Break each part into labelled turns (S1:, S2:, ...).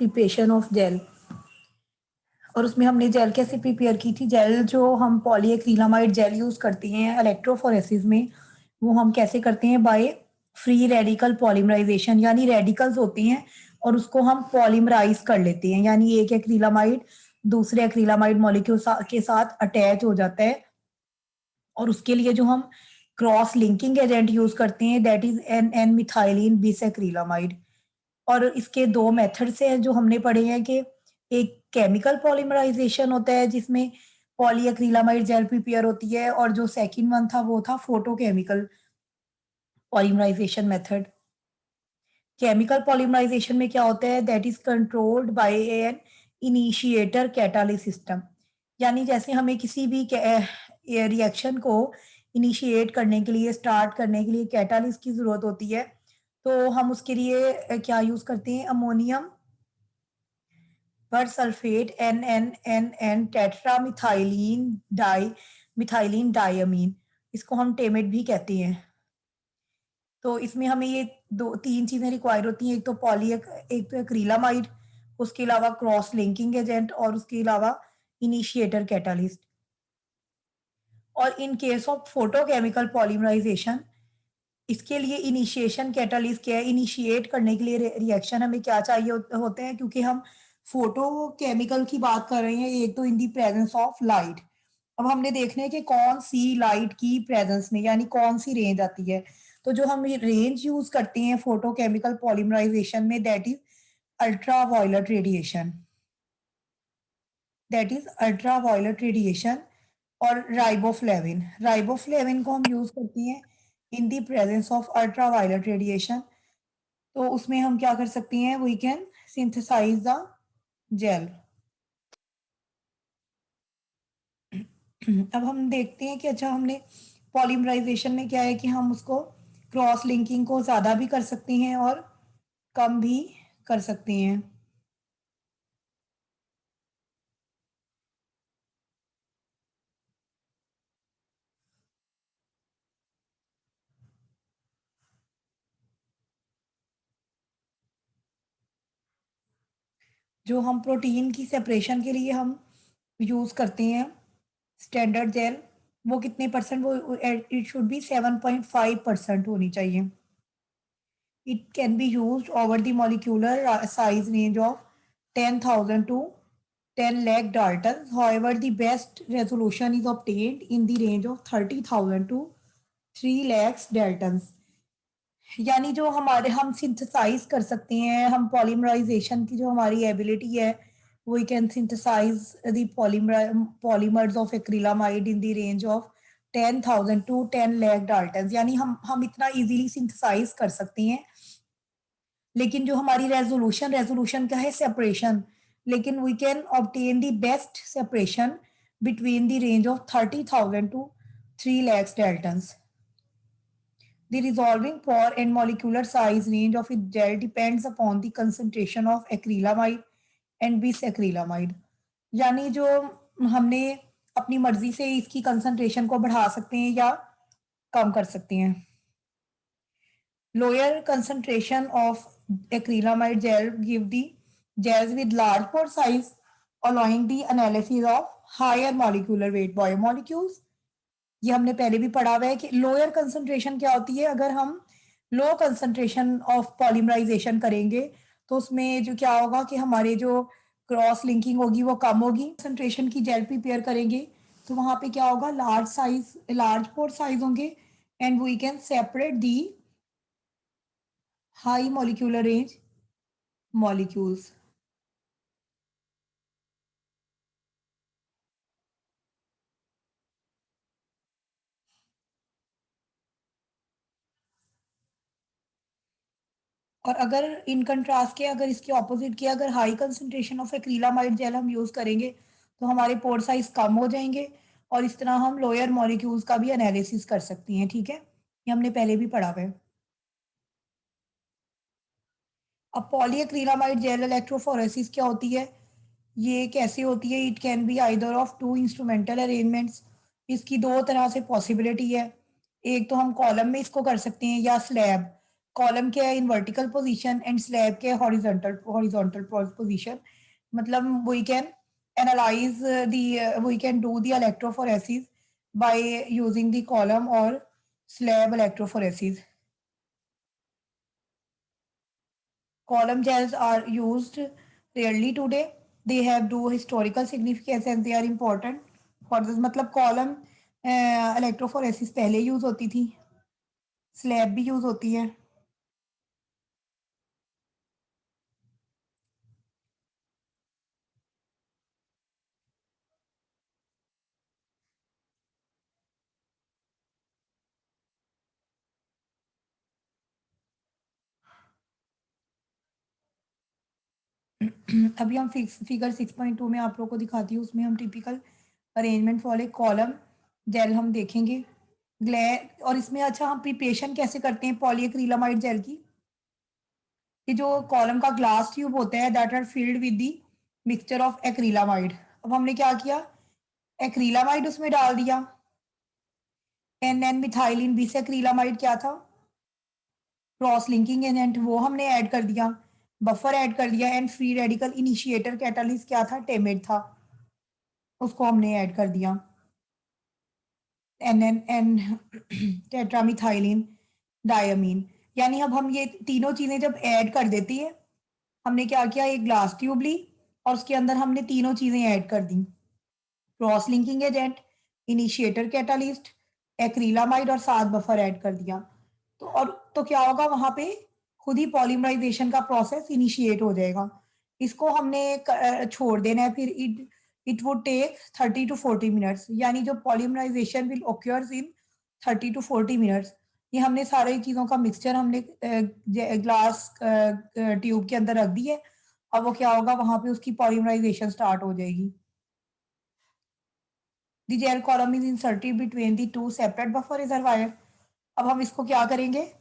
S1: Preparation of jail. और उसमें हमने जेल कैसे प्रिपेयर की थी, जेल जो हम पॉलीएक्रिलामाइड जेल यूज़ करते हैं इलेक्ट्रोफोरेसिस में, वो हम कैसे करते हैं, बाय फ्री रेडिकल पॉलीमराइजेशन, यानी रेडिकल्स होते हैं और उसको हम पॉलीमराइज कर लेते हैं, यानी एक एक्रिलामाइड दूसरे एक्रिलामाइड मॉलिक्यूल के साथ अटैच हो जाता है। और उसके लिए जो हम क्रॉस लिंकिंग एजेंट यूज करते हैं, that is N N methylene bisacrylamide. और इसके दो मेथड से जो हमने पढ़े हैं कि एक केमिकल पॉलीमराइजेशन होता है जिसमें पॉलीएक्रिलामाइड जेल प्रिपेयर होती है, और जो सेकंड वन था वो था photochemical polymerisation method. Chemical polymerisation में क्या होता है, that is controlled by an initiator catalyst system, यानी जैसे हमें किसी भी रिएक्शन को इनिशिएट करने के लिए, स्टार्ट करने के लिए कैटालिस्ट की जरूरत होती है, तो हम उसके लिए क्या यूज करते हैं, अमोनियम पर सल्फेट NN टेट्रा मिथाइलिन डाइअमीन, इसको हम टेमेट भी कहते हैं। तो इसमें हमें ये दो तीन चीजें रिक्वायर होती हैं, एक तो एक तो एक्रिलामाइड, उसके अलावा क्रॉस लिंकिंग एजेंट, और उसके अलावा इनिशिएटर कैटालिस्ट। और in case of photochemical polymerisation, इसके लिए इनिशिएशन कैटालिस्ट क्या है, इनिशिएट करने के लिए रिएक्शन हमें क्या चाहिए होते हैं, क्योंकि हम फोटोकेमिकल की बात कर रहे हैं, एक तो इन दी प्रेजेंस ऑफ लाइट। अब हमने देखना है कि कौन सी लाइट की प्रेजेंस में, यानी कौन सी रेंज आती है। तो जो हम रेंज यूज करते हैं फोटोकेमिकल पॉलीमराइजेशन में, that is ultra violet radiation, that is ultra violet radiation. और राइबोफ्लेविन को हम यूज करते हैं in the presence of ultra violet radiation. तो उसमें हम क्या कर सकते हैं, we can synthesise the gel. अब हम देखते हैं कि अच्छा, हमने पॉलीमराइजेशन में क्या है कि हम उसको क्रॉस लिंकिंग को ज़्यादा भी कर सकते हैं और कम भी कर सकते हैं। जो हम प्रोटीन की सेपरेशन के लिए हम यूज़ करते हैं स्टैंडर्ड जेल, वो कितने परसेंट, वो इट शुड बी 7.5% होनी चाहिए। It can be used over the molecular size range of 10,000 to 10 lakh Daltons. However, the best resolution is obtained in the range of 30,000 to 3 lakhs Daltons. यानी जो हमारे हम synthesise कर सकते हैं, हम पॉलीमराइजेशन की जो हमारी एबिलिटी है, we can synthesise the polymers of acrylamide in the range of 10,000 to 10 lakh Daltons, यानी हम इतना इजीली सिंथेसाइज कर सकते हैं। लेकिन जो हमारी रेजोल्यूशन रेजोल्यूशन क्या है, सेपरेशन, लेकिन we can obtain the best separation between the range of 30,000 to 3 lakhs Daltons. The resolving pore and molecular size range of its gel depends upon the concentration of acrylamide and bisacrylamide. यानी जो हमने अपनी मर्जी से इसकी concentration को बढ़ा सकते हैं या कम कर सकते हैं। Lower concentration of acrylamide gel give the gels with large pore size, allowing the analysis of higher molecular weight biomolecules. ये हमने पहले भी पढ़ा हुआ है कि लोअर कंसंट्रेशन क्या होती है, अगर हम लो कंसंट्रेशन ऑफ पॉलीमराइजेशन करेंगे तो उसमें जो क्या होगा कि हमारे जो क्रॉस लिंकिंग होगी वो कम होगी। कंसंट्रेशन की जेल प्रिपेयर करेंगे तो वहां पे क्या होगा, लार्ज पोर साइज होंगे, and we can separate the high molecular range molecules. और अगर इन कंट्रास्ट के, अगर इसके ऑपोजिट के, अगर high concentration of acrylamide gel हम यूज करेंगे तो हमारे पोर साइज कम हो जाएंगे, और इस तरह हम लोअर मॉलिक्यूल्स का भी एनालिसिस कर सकती हैं। ठीक है, ये हमने पहले भी पढ़ा हुआ है। अब पॉलीएक्रिलामाइड जेल इलेक्ट्रोफोरेसिस क्या होती है, ये कैसे होती है, it can be either of two instrumental arrangements. इसकी दो तरह से पॉसिबिलिटी है, एक तो हम कॉलम में इसको कर सकते हैं या स्लैब। कॉलम क्या है in vertical position and slab क्या है हॉरिजॉन्टल पोजीशन। मतलब we can analyse we can do the electrophoresis by using the column और slab electrophoresis. Column gels are used rarely today. They have do historical significance and they are important for this। मतलब column electrophoresis पहले use होती थी, slab भी use होती है। अभी हम फिगर 6.2 में आप लोगों को दिखाती हूँ, उसमें हम typical arrangement for a column gel हम देखेंगे। ग्लैड और इसमें अच्छा हम प्रिपरेशन कैसे करते हैं पॉलीएक्रिलामाइड जेल की। ये जो कॉलम का ग्लास ट्यूब होता है that are filled with the mixture of acrylamide. अब हमने क्या किया, एक्रिलामाइड उसमें डाल दिया। एन एन मिथाइलिन बिसक्रिलामाइड क्या था, क्रॉस लिंकिंग एजेंट, वो हमने ऐड कर दिया। बफर ऐड कर दिया and free radical initiator catalyst क्या था, टेमेड था, उसको हमने ऐड कर दिया। N N N tetramethylene diamine. यानी अब हम ये तीनों चीजें जब ऐड कर देती है, हमने क्या किया, एक ग्लास ट्यूब ली और उसके अंदर हमने तीनों चीजें ऐड कर दी। Cross linking agent, initiator catalyst, acrylamide और साथ बफर ऐड कर दिया। तो क्या होगा वहां पे, खुद ही पॉलीमराइजेशन का प्रोसेस इनिशिएट हो जाएगा। इसको हमने छोड़ देना है, फिर it would take 30 to 40 minutes. यानी जो polymerisation will occurs in 30 to 40 minutes. ये हमने सारी चीज़ों का मिक्सचर हमने ग्लास ट्यूब के अंदर रख दी है। अब वो क्या होगा, वहां पे उसकी पॉलीमराइजेशन स्टार्ट हो जाएगी। The gel column is inserted between the two separate buffer reservoir। अब हम इसको क्या करेंगे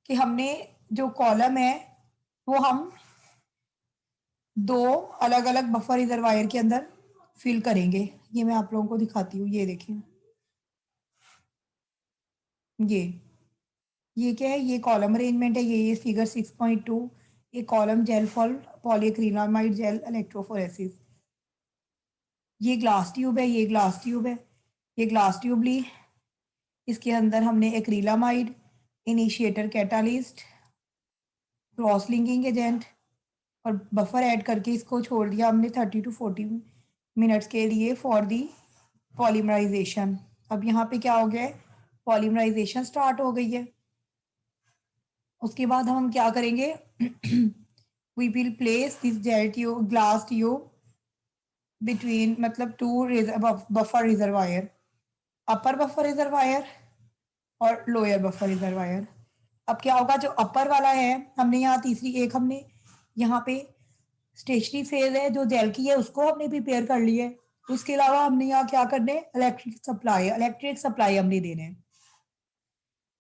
S1: कि हमने जो कॉलम है वो हम दो अलग अलग बफर रिजर्वायर के अंदर फिल करेंगे। ये मैं आप लोगों को दिखाती हूँ, ये देखिए, ये क्या है, ये कॉलम अरेंजमेंट है। ये फिगर 6.2, ये column gel for polyacrylamide gel electrophoresis. ये ग्लास ट्यूब है, ये ग्लास ट्यूब है, ये ग्लास ट्यूब ली, इसके अंदर हमने acrylamide, initiator catalyst, cross linking agent और बफर ऐड करके इसको छोड़ दिया हमने 30 to 40 मिनट्स के लिए फॉर दी पॉलीमराइजेशन। अब यहाँ पे क्या हो गया है, पॉलीमराइजेशन स्टार्ट हो गई है। उसके बाद हम क्या करेंगे, we will place this gel tube glass tube between, मतलब two buffer reservoir, upper buffer reservoir और लोअर बफर रिजर्वायर। अब क्या होगा, जो अपर वाला है हमने यहाँ तीसरी एक हमने यहाँ पे स्टेशनरी फेज है जो जेल की है उसको हमने प्रिपेयर कर लिया है। उसके अलावा हमने यहाँ क्या करने, इलेक्ट्रिक सप्लाई हमने देने हैं।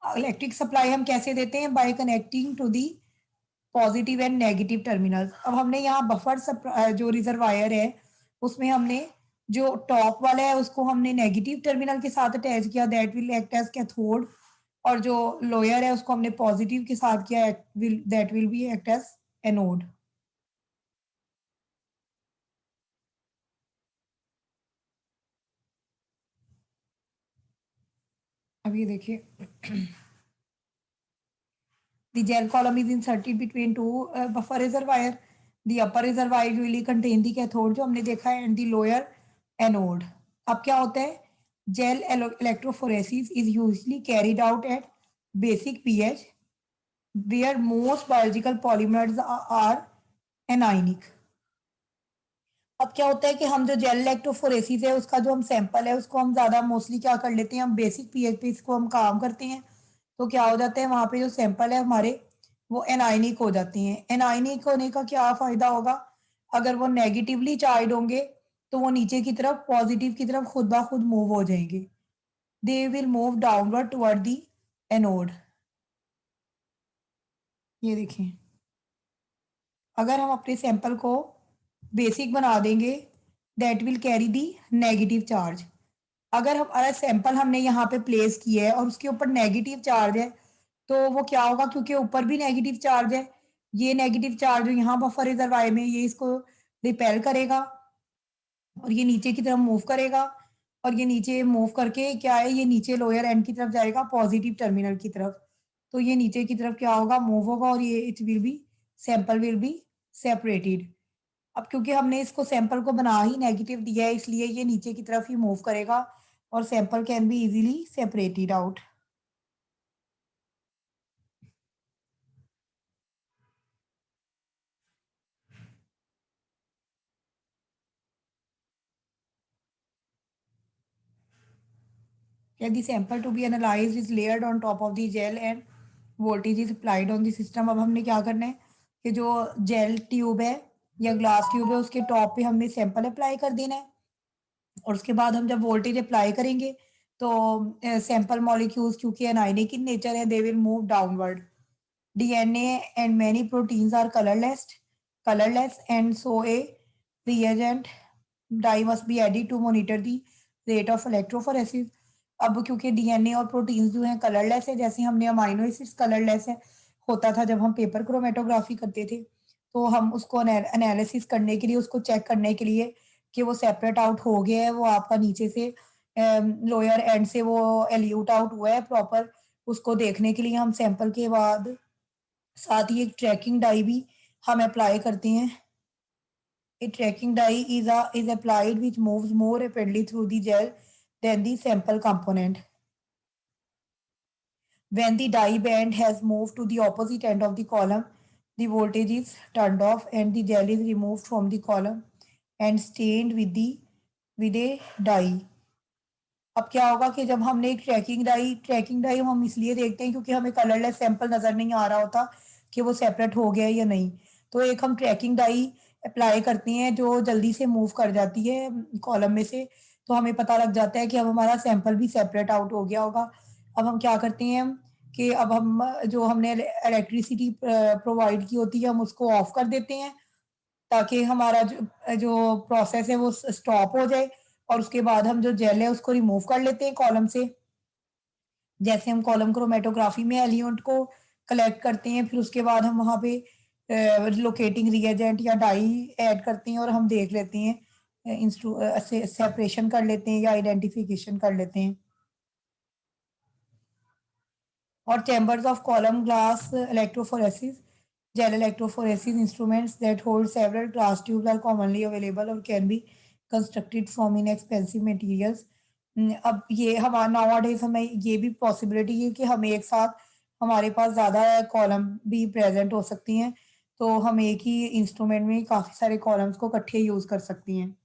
S1: इलेक्ट्रिक सप्लाई हम कैसे देते हैं, by connecting to the positive and negative terminals. अब हमने यहाँ बफर जो रिजर्वायर है उसमें हमने जो टॉप वाला है उसको हमने नेगेटिव टर्मिनल के साथ अटैच किया, that will act as cathode. और जो लोअर है उसको हमने पॉजिटिव के साथ किया, that will be act as anode. अब ये देखिए, the gel column is inserted between two buffer reservoir। The upper reservoir usually contain the cathode जो हमने देखा है, and the lower anode। अब क्या होता है, gel electrophoresis is usually carried out at basic pH where most biological polymers are anionic। अब क्या होता है कि हम जो जेल इलेक्ट्रोफोरेसिस है उसका जो हम सैंपल है उसको हम ज़्यादा मोस्टली क्या कर लेते हैं, हम बेसिक पीएच पे इसको हम काम करते हैं। तो क्या हो जाता है, वहाँ पे जो सैंपल है हमारे वो एनाइनिक हो जाते हैं। एनाइनिक होने का क्या फ़ायदा होगा, अगर वो नेगेटिवली चार्ज होंगे तो वो नीचे की तरफ पॉजिटिव की तरफ खुद ब खुद मूव हो जाएंगे। They will move downward toward the anode. ये देखें, अगर हम अपने सैंपल को बेसिक बना देंगे that will carry the negative charge. अगर हमारा सैंपल हमने यहाँ पे प्लेस किया है और उसके ऊपर नेगेटिव चार्ज है तो वो क्या होगा, क्योंकि ऊपर भी नेगेटिव चार्ज है, ये नेगेटिव चार्ज यहाँ बफर रिजर्व आई में ये इसको रिपेल करेगा और ये नीचे की तरफ मूव करेगा और ये नीचे मूव करके क्या है, ये नीचे लोअर एंड की तरफ जाएगा पॉजिटिव टर्मिनल की तरफ। तो ये नीचे की तरफ क्या होगा, मूव होगा और ये it will be sample will be separated. अब क्योंकि हमने इसको सैंपल को बना ही नेगेटिव दिया है, इसलिए ये नीचे की तरफ ही मूव करेगा और sample can be easily separated out. The sample to be analyzed is layered on top of the gel and voltage is applied on the system। अब हमने क्या करना है कि जो जेल ट्यूब है या ग्लास ट्यूब है उसके टॉप पे हमने सैंपल अप्लाई कर देना है और उसके बाद हम जब वोल्टेज अप्लाई करेंगे तो सैंपल मॉलिक्यूल्स क्योंकि एनायनिक इन नेचर है, they will move downward. DNA and many proteins are colorless and so a reagent dye must be added to monitor the rate of electrophoresis। अब क्योंकि DNA और proteins जो हैं colourless है, जैसे हमने अमाइनो एसिड्स कलरलेस है होता था जब हम पेपर क्रोमेटोग्राफी करते थे, तो हम उसको एनालिसिस करने के लिए, उसको चेक करने के लिए कि वो सेपरेट आउट हो गया है, वो आपका नीचे से लोअर एंड से वो एल्यूट आउट हुआ है प्रॉपर, उसको देखने के लिए हम सैंपल के बाद साथ ही एक ट्रैकिंग डाई भी हम अप्लाई करते हैं। A tracking die is applied which moves more rapidly through the gel than the sample component. When the die band has moved to the opposite end of the column, the voltage is turned off and the gel is removed from the column and stained with a die। अब क्या होगा कि जब हमने एक trekking die हम इसलिए देखते हैं क्योंकि हमें कलरलेस सैंपल नजर नहीं आ रहा होता कि वो सेपरेट हो गया या नहीं। तो एक हम ट्रैकिंग डाई अप्लाई करते हैं जो जल्दी से मूव कर जाती है कॉलम में से, तो हमें पता लग जाता है कि अब हमारा सैंपल भी सेपरेट आउट हो गया होगा। अब हम क्या करते हैं कि अब हम जो हमने इलेक्ट्रिसिटी प्रोवाइड की होती है हम उसको ऑफ कर देते हैं ताकि हमारा जो जो प्रोसेस है वो स्टॉप हो जाए और उसके बाद हम जो जेल है उसको रिमूव कर लेते हैं कॉलम से। जैसे हम कॉलम क्रोमेटोग्राफी में एलिमेंट को कलेक्ट करते हैं, फिर उसके बाद हम वहाँ पे लोकेटिंग रिएजेंट या डाई ऐड करते हैं और हम देख लेते हैं सेपरेशन कर लेते हैं या आइडेंटिफिकेशन कर लेते हैं। और chambers of column glass electrophoresis gel electrophoresis instruments that hold several glass tubes are commonly available or can be constructed from inexpensive materials। अब ये हमारा नाउअडेज हमें ये भी पॉसिबिलिटी है कि हम एक साथ हमारे पास ज़्यादा कॉलम भी प्रेजेंट हो सकती हैं, तो हम एक ही इंस्ट्रूमेंट में काफ़ी सारे कॉलम्स को इकट्ठे यूज़ कर सकती हैं।